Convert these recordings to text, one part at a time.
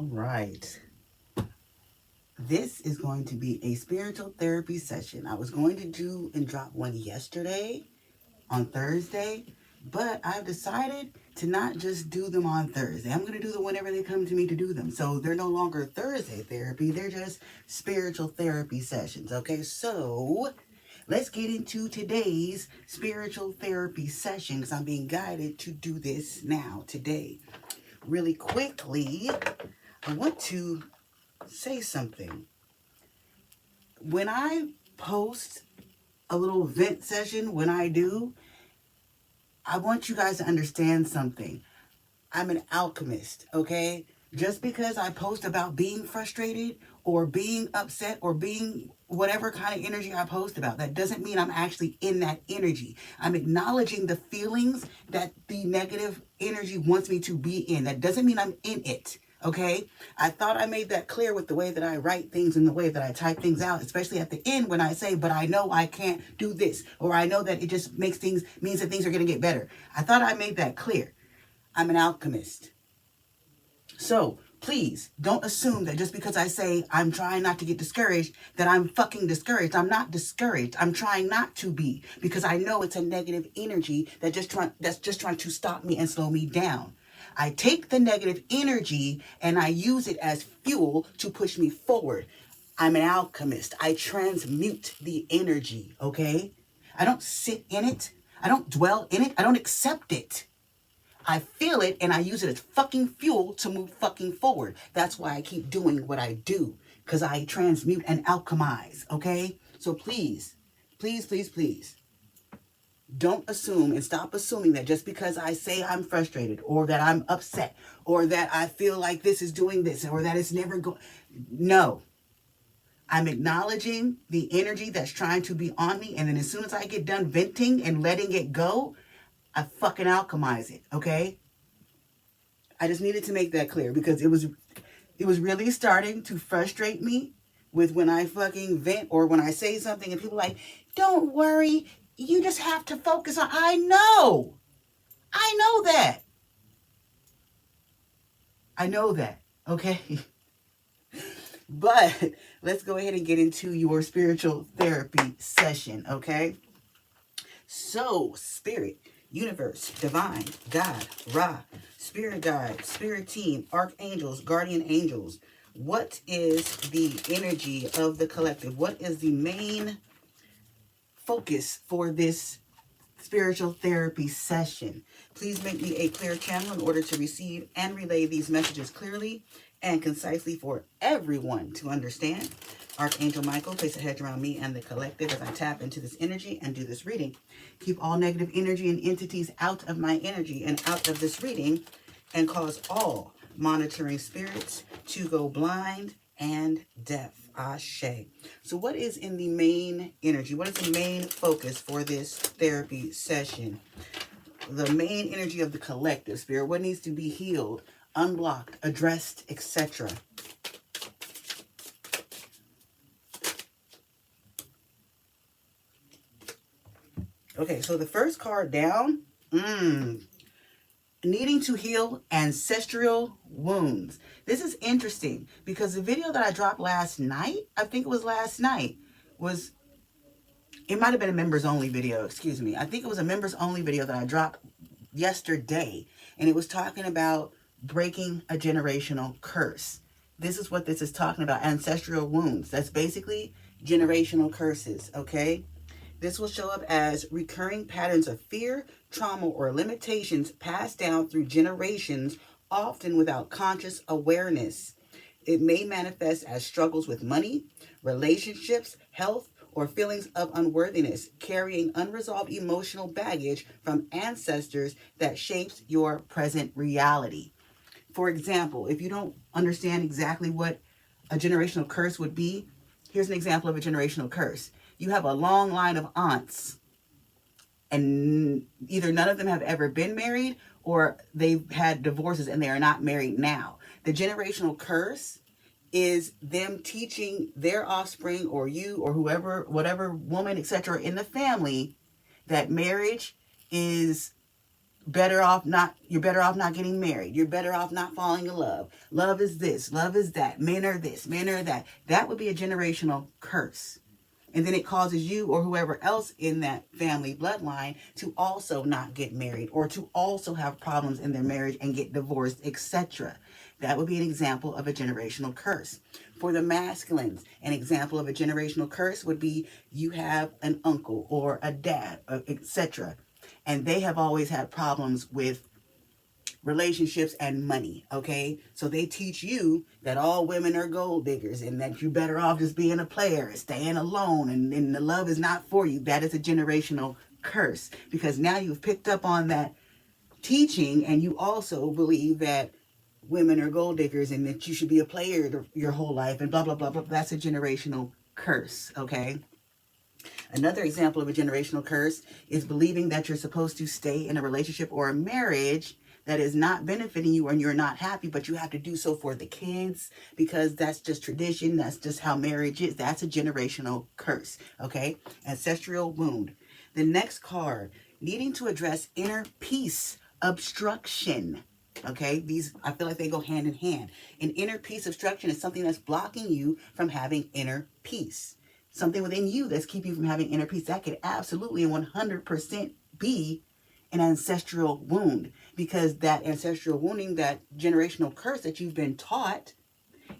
All right. This is going to be a spiritual therapy session. I was going to do and drop one yesterday on Thursday, but I've decided to not just do them on Thursday. I'm going to do them whenever they come to me to do them. So they're no longer Thursday therapy. They're just spiritual therapy sessions. Okay, so let's get into today's spiritual therapy session because I'm being guided to do this now today. Really quickly, I want to say something. When I post a little vent session, when I do, I want you guys to understand something. I'm an alchemist, okay? Just because I post about being frustrated or being upset or being whatever kind of energy I post about, that doesn't mean I'm actually in that energy. I'm acknowledging the feelings that the negative energy wants me to be in. That doesn't mean I'm in it. Okay, I thought I made that clear with the way that I write things and the way that I type things out, especially at the end when I say, but I know I can't do this, or I know that it just means that things are going to get better. I thought I made that clear. I'm an alchemist. So please don't assume that just because I say I'm trying not to get discouraged, that I'm fucking discouraged. I'm not discouraged. I'm trying not to be, because I know it's a negative energy that's just trying to stop me and slow me down. I take the negative energy and I use it as fuel to push me forward. I'm an alchemist. I transmute the energy, okay? I don't sit in it. I don't dwell in it. I don't accept it. I feel it and I use it as fucking fuel to move fucking forward. That's why I keep doing what I do, because I transmute and alchemize, okay? So please, please, please, please, don't assume and stop assuming that just because I say I'm frustrated or that I'm upset or that I feel like this is doing this or that it's never going. No. I'm acknowledging the energy that's trying to be on me. And then as soon as I get done venting and letting it go, I fucking alchemize it. Okay? I just needed to make that clear because it was really starting to frustrate me with when I fucking vent or when I say something and people are like, don't worry. You just have to focus on, I know that. I know that, okay? But let's go ahead and get into your spiritual therapy session, okay? So, spirit, universe, divine, God, Ra, spirit guide, spirit team, archangels, guardian angels. What is the energy of the collective? What is the main focus for this spiritual therapy session? Please make me a clear channel in order to receive and relay these messages clearly and concisely for everyone to understand. Archangel Michael, place a hedge around me and the collective as I tap into this energy and do this reading. Keep all negative energy and entities out of my energy and out of this reading, and cause all monitoring spirits to go blind and deaf. Ashe. So what is in the main energy? What is the main focus for this therapy session? The main energy of the collective spirit. What needs to be healed, unblocked, addressed, etc. Okay, so the first card down, needing to heal ancestral wounds. This is interesting because the video that I dropped last night, I think it was last night, it might have been a members only video, excuse me. I think it was a members only video that I dropped yesterday, and it was talking about breaking a generational curse. This is what this is talking about, ancestral wounds. That's basically generational curses, okay? This will show up as recurring patterns of fear, trauma, or limitations passed down through generations, often without conscious awareness. It may manifest as struggles with money, relationships, health, or feelings of unworthiness, carrying unresolved emotional baggage from ancestors that shapes your present reality. For example, if you don't understand exactly what a generational curse would be, here's an example of a generational curse. You have a long line of aunts, and either none of them have ever been married or they've had divorces and they are not married now. The generational curse is them teaching their offspring or you or whoever, whatever woman, etc. in the family, that marriage is you're better off not getting married. You're better off not falling in love. Love is this, love is that. Men are this, men are that. That would be a generational curse. And then it causes you or whoever else in that family bloodline to also not get married or to also have problems in their marriage and get divorced, etc. That would be an example of a generational curse. For the masculines, an example of a generational curse would be you have an uncle or a dad, etc. And they have always had problems with relationships and money, okay? So they teach you that all women are gold diggers and that you're better off just being a player and staying alone and the love is not for you. That is a generational curse because now you've picked up on that teaching and you also believe that women are gold diggers and that you should be a player your whole life and blah, blah, blah, blah. That's a generational curse, okay? Another example of a generational curse is believing that you're supposed to stay in a relationship or a marriage that is not benefiting you and you're not happy, but you have to do so for the kids because that's just tradition. That's just how marriage is. That's a generational curse, okay? Ancestral wound. The next card, needing to address inner peace obstruction. Okay, these, I feel like they go hand in hand. An inner peace obstruction is something that's blocking you from having inner peace. Something within you that's keeping you from having inner peace. That could absolutely 100% be an ancestral wound because that ancestral wounding, that generational curse that you've been taught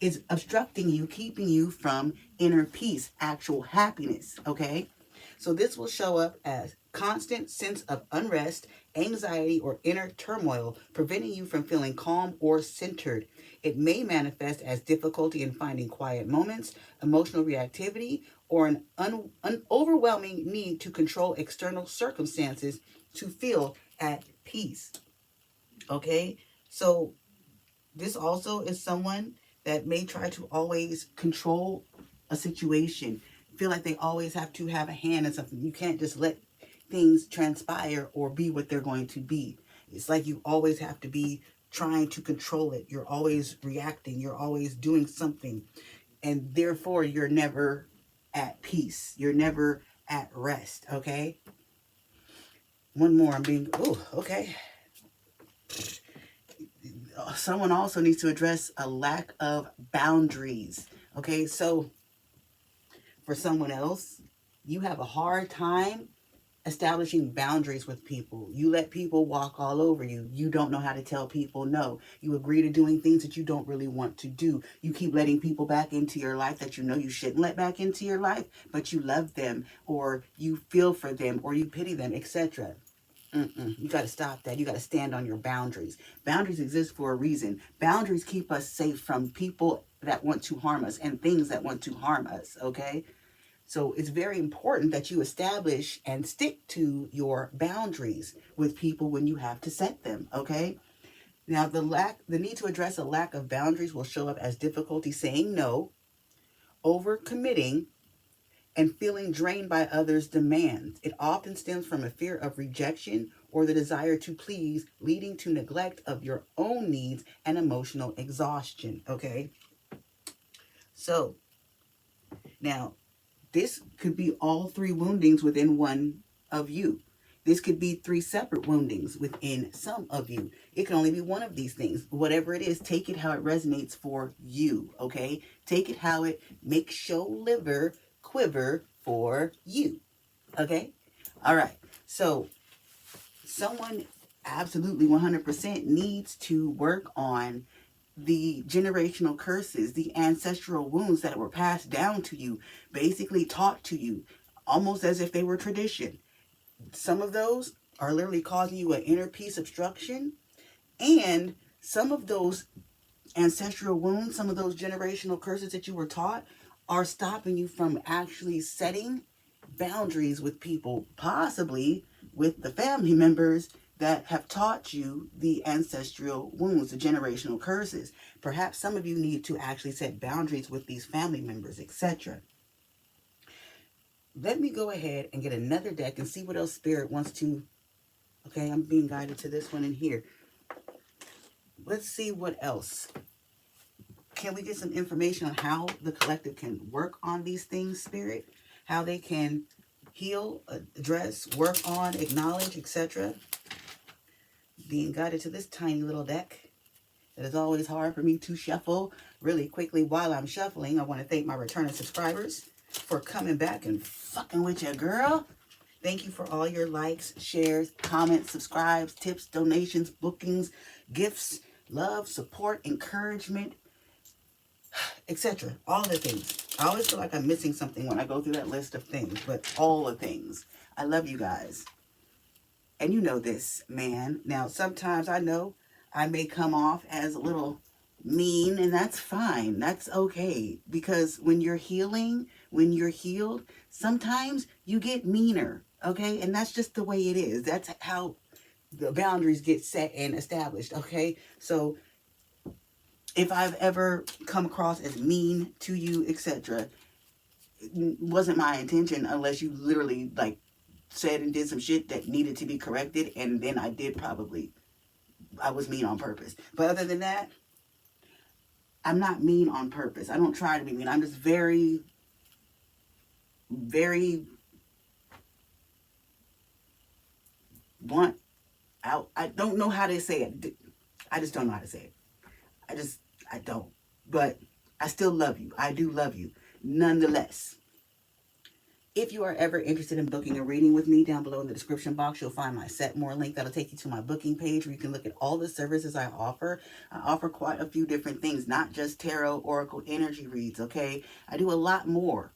is obstructing you, keeping you from inner peace, actual happiness, okay? So this will show up as constant sense of unrest, anxiety, or inner turmoil, preventing you from feeling calm or centered. It may manifest as difficulty in finding quiet moments, emotional reactivity, or an overwhelming need to control external circumstances to feel at peace. Okay? So this also is someone that may try to always control a situation, feel like they always have to have a hand in something. You can't just let things transpire or be what they're going to be. It's like you always have to be trying to control it. You're always reacting. You're always doing something. And therefore, you're never at peace. You're never at rest, okay? One more. Okay. Someone also needs to address a lack of boundaries, okay? So for someone else, you have a hard time establishing boundaries with people. You let people walk all over you. You don't know how to tell people no. You agree to doing things that you don't really want to do. You keep letting people back into your life that you know you shouldn't let back into your life, but you love them or you feel for them or you pity them, etc. You got to stop that. You got to stand on your boundaries. Boundaries exist for a reason. Boundaries keep us safe from people that want to harm us and things that want to harm us, okay? So it's very important that you establish and stick to your boundaries with people when you have to set them, okay? Now, the need to address a lack of boundaries will show up as difficulty saying no, overcommitting, and feeling drained by others' demands. It often stems from a fear of rejection or the desire to please, leading to neglect of your own needs and emotional exhaustion, okay? So, now, this could be all three woundings within one of you. This could be three separate woundings within some of you. It can only be one of these things. Whatever it is, take it how it resonates for you, okay? Take it how it makes your liver quiver for you, okay? All right. So someone absolutely 100% needs to work on the generational curses, the ancestral wounds that were passed down to you, basically taught to you, almost as if they were tradition. Some of those are literally causing you an inner peace obstruction, and some of those ancestral wounds, some of those generational curses that you were taught are stopping you from actually setting boundaries with people, possibly with the family members that have taught you the ancestral wounds, the generational curses. Perhaps some of you need to actually set boundaries with these family members, etc. Let me go ahead and get another deck and see what else Spirit wants to... Okay, I'm being guided to this one in here. Let's see what else. Can we get some information on how the collective can work on these things, Spirit? How they can heal, address, work on, acknowledge, etc. being guided to this tiny little deck. It is always hard for me to shuffle really quickly while I'm shuffling. I want to thank my returning subscribers for coming back and fucking with you, girl. Thank you for all your likes, shares, comments, subscribes, tips, donations, bookings, gifts, love, support, encouragement, etc. All the things. I always feel like I'm missing something when I go through that list of things, but all the things. I love you guys. And you know this, man. Now, sometimes I know I may come off as a little mean, and that's fine. That's okay. Because when you're healing, when you're healed, sometimes you get meaner, okay? And that's just the way it is. That's how the boundaries get set and established, okay? So if I've ever come across as mean to you, etc., it wasn't my intention unless you literally, like, said and did some shit that needed to be corrected, and then I was mean on purpose. But other than that, I'm not mean on purpose. I don't try to be mean. I'm just very, very blunt out. I don't know how to say it. I just don't know how to say it. I don't. But I still love you. I do love you. Nonetheless, if you are ever interested in booking a reading with me, down below in the description box, you'll find my Set More link. That'll take you to my booking page where you can look at all the services I offer. I offer quite a few different things, not just tarot, oracle, energy reads, okay? I do a lot more,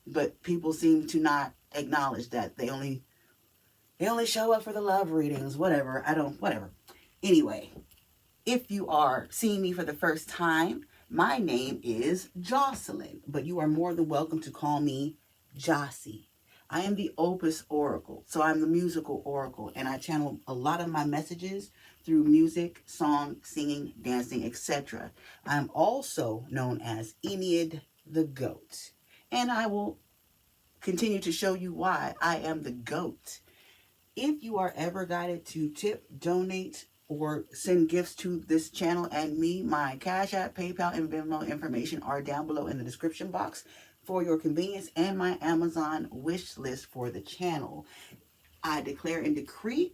but people seem to not acknowledge that. They only show up for the love readings, whatever. Whatever. Anyway, if you are seeing me for the first time, my name is Jocelyn, but you are more than welcome to call me JoceyJocee. I am the Opus Oracle, so I'm the musical oracle, and I channel a lot of my messages through music, song, singing, dancing, etc. I'm also known as Enid the Goat, and I will continue to show you why I am the GOAT. If you are ever guided to tip, donate, or send gifts to this channel and me, my Cash App, PayPal, and Venmo information are down below in the description box for your convenience, and my Amazon wish list for the channel. I declare and decree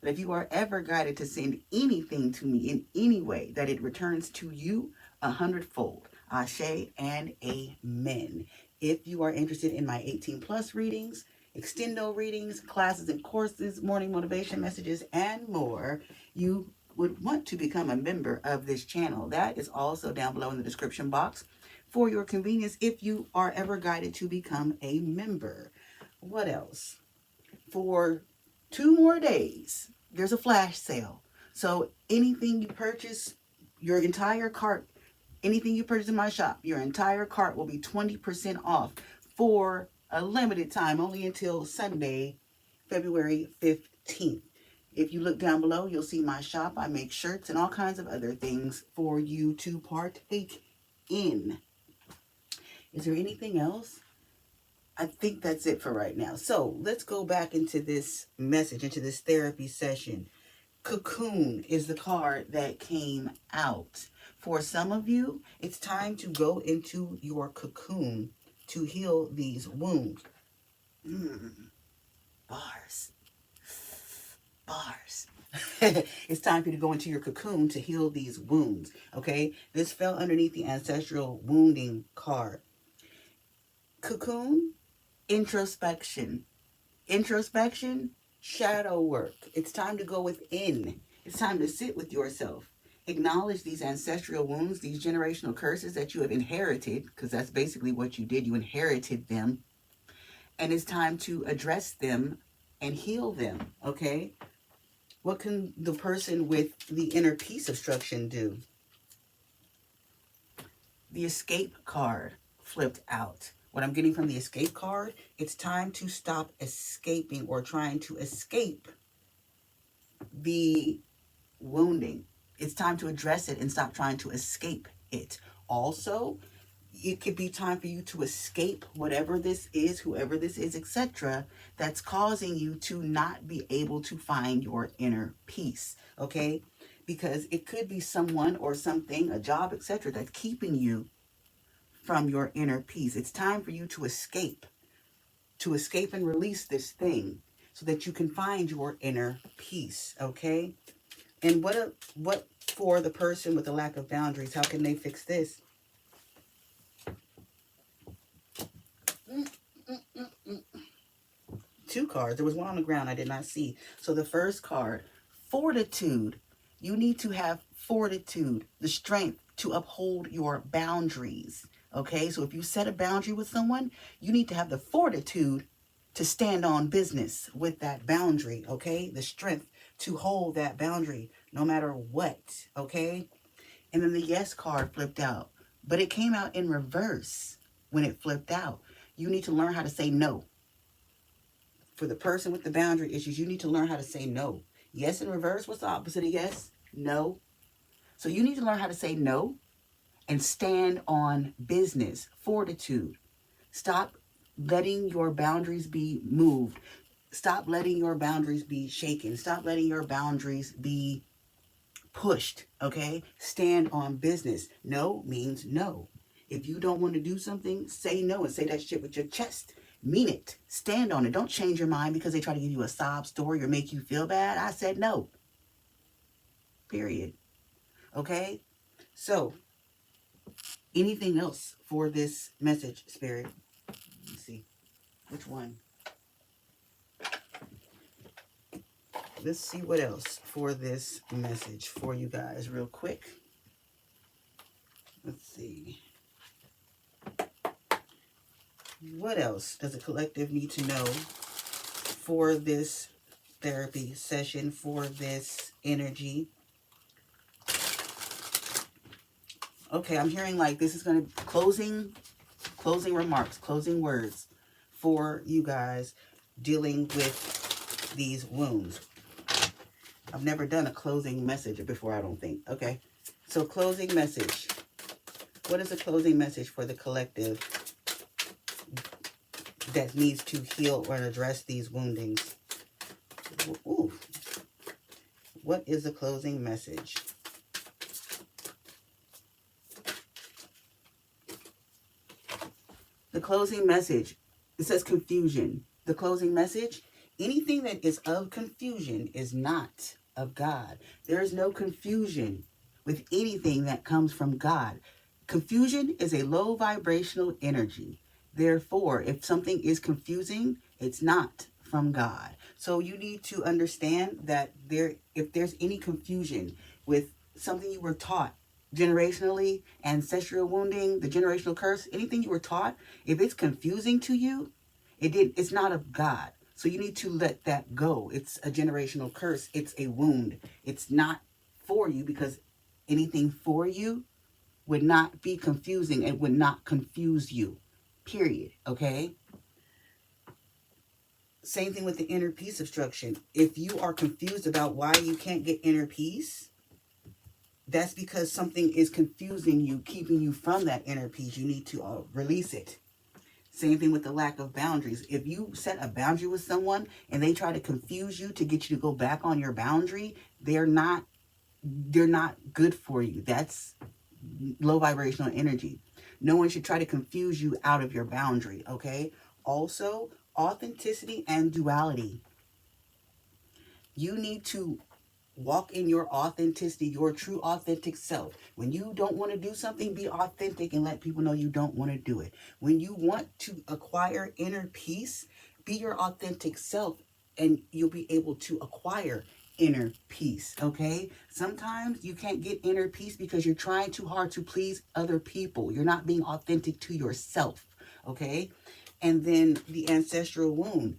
that if you are ever guided to send anything to me in any way, that it returns to you 100-fold. Ashe and amen. If you are interested in my 18+ readings, extendo readings, classes and courses, morning motivation messages, and more, you would want to become a member of this channel. That is also down below in the description box for your convenience if you are ever guided to become a member. What else? For 2 more days, there's a flash sale. So anything you purchase, your entire cart, anything you purchase in my shop, your entire cart will be 20% off for a limited time, only until Sunday, February 15th. If you look down below, you'll see my shop. I make shirts and all kinds of other things for you to partake in. Is there anything else? I think that's it for right now. So let's go back into this message, into this therapy session. Cocoon is the card that came out. For some of you, it's time to go into your cocoon to heal these wounds. Bars. Bars. It's time for you to go into your cocoon to heal these wounds, okay? This fell underneath the Ancestral Wounding card. Cocoon, introspection. Introspection, shadow work. It's time to go within. It's time to sit with yourself. Acknowledge these ancestral wounds, these generational curses that you have inherited, because that's basically what you did. You inherited them. And it's time to address them and heal them, okay? What can the person with the inner peace obstruction do? The escape card flipped out. What I'm getting from the escape card, it's time to stop escaping or trying to escape the wounding. It's time to address it and stop trying to escape it. Also, it could be time for you to escape whatever this is, whoever this is, etc., that's causing you to not be able to find your inner peace, okay? Because it could be someone or something, a job, etc., that's keeping you from your inner peace. It's time for you to escape and release this thing so that you can find your inner peace, okay? And what for the person with a lack of boundaries, how can they fix this? Two cards. There was one on the ground I did not see. So the first card, fortitude. You need to have fortitude, the strength to uphold your boundaries. Okay, so if you set a boundary with someone, you need to have the fortitude to stand on business with that boundary. Okay, the strength to hold that boundary no matter what. Okay, and then the yes card flipped out, but it came out in reverse when it flipped out. You need to learn how to say no. For the person with the boundary issues, you need to learn how to say no. Yes in reverse, what's the opposite of yes? No. So you need to learn how to say no and stand on business, fortitude. Stop letting your boundaries be moved. Stop letting your boundaries be shaken. Stop letting your boundaries be pushed, okay? Stand on business. No means no. If you don't want to do something, say no and say that shit with your chest. Mean it. Stand on it. Don't change your mind because they try to give you a sob story or make you feel bad. I said no. Period. Okay? So, anything else for this message, Spirit? Let's see. Which one? Let's see what else for this message for you guys real quick. Let's see. What else does the collective need to know for this therapy session, for this energy? Okay, I'm hearing like this is going to closing remarks, closing words for you guys dealing with these wounds. I've never done a closing message before, I don't think. Okay, so closing message. What is a closing message for the collective that needs to heal or address these woundings? Ooh. What is a closing message? The closing message, it says confusion. The closing message, anything that is of confusion is not of God. There is no confusion with anything that comes from God. Confusion is a low vibrational energy. Therefore, if something is confusing, it's not from God. So you need to understand that if there's any confusion with something you were taught generationally, ancestral wounding, the generational curse, anything you were taught, if it's confusing to you, it's not of God. So you need to let that go. It's a generational curse. It's a wound. It's not for you, because anything for you would not be confusing. It would not confuse you. Period. Okay? Same thing with the inner peace obstruction. If you are confused about why you can't get inner peace, that's because something is confusing you, keeping you from that inner peace. You need to release it. Same thing with the lack of boundaries. If you set a boundary with someone and they try to confuse you to get you to go back on your boundary, they're not good for you. That's low vibrational energy. No one should try to confuse you out of your boundary, okay? Also, authenticity and duality. You need to walk in your authenticity, your true authentic self. When you don't want to do something, be authentic and let people know you don't want to do it. When you want to acquire inner peace, be your authentic self and you'll be able to acquire inner peace, okay? Sometimes you can't get inner peace because you're trying too hard to please other people. You're not being authentic to yourself, okay? And then the ancestral wound,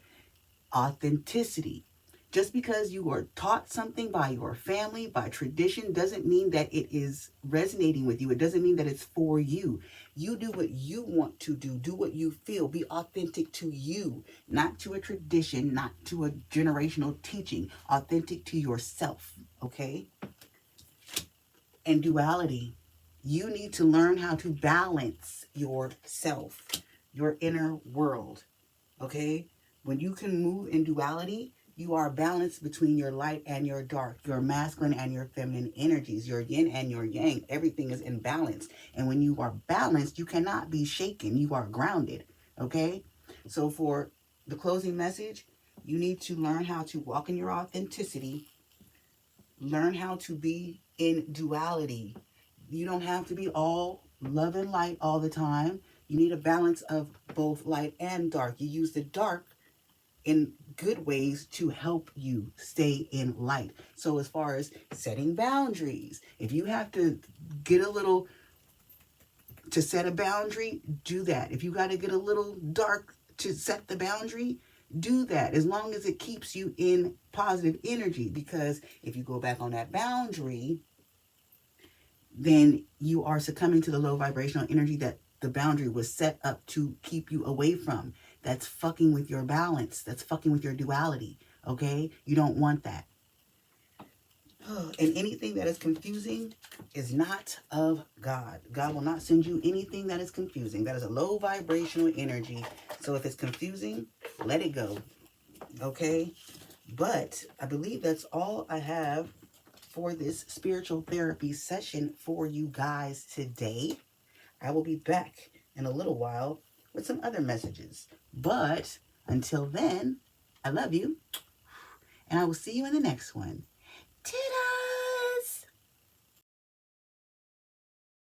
authenticity. Just because you were taught something by your family, by tradition, doesn't mean that it is resonating with you. It doesn't mean that it's for you. You do what you want to do. Do what you feel. Be authentic to you, not to a tradition, not to a generational teaching. Authentic to yourself, okay? And duality. You need to learn how to balance yourself, your inner world, okay? When you can move in duality, you are balanced between your light and your dark, your masculine and your feminine energies, your yin and your yang. Everything is in balance. And when you are balanced, you cannot be shaken. You are grounded, okay? So for the closing message, You need to learn how to walk in your authenticity. Learn how to be in duality. You don't have to be all love and light all the time. You need a balance of both light and dark. You use the dark in good ways to help you stay in light. So as far as setting boundaries, if you have to get a little to set a boundary, do that. If you got to get a little dark to set the boundary, do that, as long as it keeps you in positive energy. Because if you go back on that boundary, then you are succumbing to the low vibrational energy that the boundary was set up to keep you away from. That's fucking with your balance. That's fucking with your duality. Okay? You don't want that. And anything that is confusing is not of God. God will not send you anything that is confusing. That is a low vibrational energy. So if it's confusing, let it go. Okay? But I believe that's all I have for this spiritual therapy session for you guys today. I will be back in a little while with some other messages. But until then, I love you. And I will see you in the next one. Ta-da!